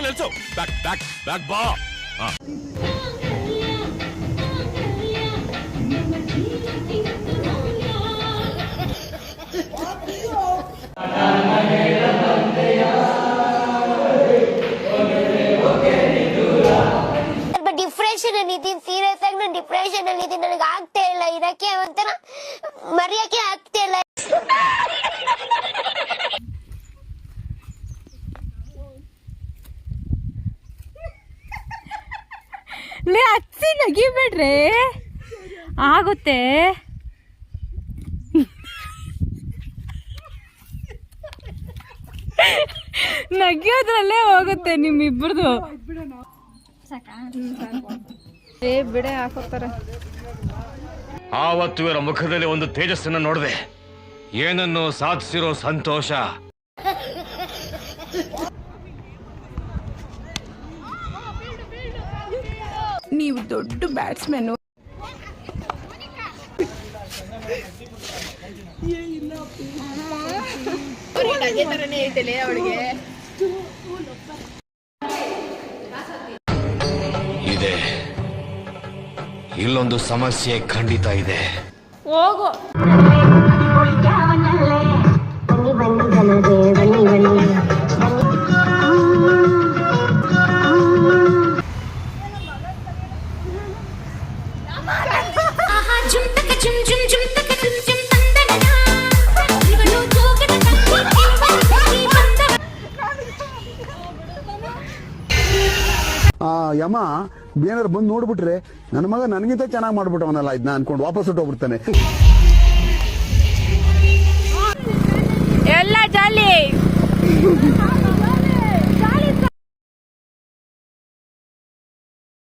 ನಿಲ್ಸು ಬ್ಯಾಕ್ ಬಾ. ಡಿಪ್ರೆಷನ್ ಅಲ್ಲಿ ಇದ್ದೀನಿ, ಸೀರಿಯಸ್ ಆಗಿ ನಾನು ಡಿಪ್ರೆಷನ್ ಅಲ್ಲಿ ಇದ್ದೀನಿ. ನನಗೆ ಆಗ್ತಾ ಇಲ್ಲ ಇರಕ್ಕೆ, ಒಂಥರ ಮರೆಯಕ್ಕೆ ಆಗ್ತಾ ಇಲ್ಲ. ಹಚ್ಚಿ ನಗಿಬೇಡ್ರಿ, ಆಗುತ್ತೆ. ನಗಿಯೋದ್ರಲ್ಲೇ ಹೋಗುತ್ತೆ ನಿಮ್ಮಿಬ್ರದು. ಬಿಡೆ ಹಾಕೋತಾರೆ. ಆವತ್ತು ಇವರ ಮುಖದಲ್ಲಿ ಒಂದು ತೇಜಸ್ಸನ್ನು ನೋಡಿದೆ, ಏನನ್ನು ಸಾಧಿಸಿರೋ ಸಂತೋಷ. ನೀವು ದೊಡ್ಡ ಬ್ಯಾಟ್ಸ್ಮನ್. ಇದೆ, ಇಲ್ಲೊಂದು ಸಮಸ್ಯೆ ಖಂಡಿತ ಇದೆ. ಹೋಗು. ಯಮ ಏನಾದ್ರು ಬಂದು ನೋಡ್ಬಿಟ್ರೆ ನನ್ನ ಮಗ ನನಗಿಂತ ಚೆನ್ನಾಗಿ ಮಾಡ್ಬಿಟ್ಟವನಲ್ಲ, ಇದನ್ನ ಅನ್ಕೊಂಡು ವಾಪಸ್ ಹೊಟ್ಟೋಗ್ಬಿಡ್ತಾನೆ. ಎಲ್ಲ ಜಾಲಿ.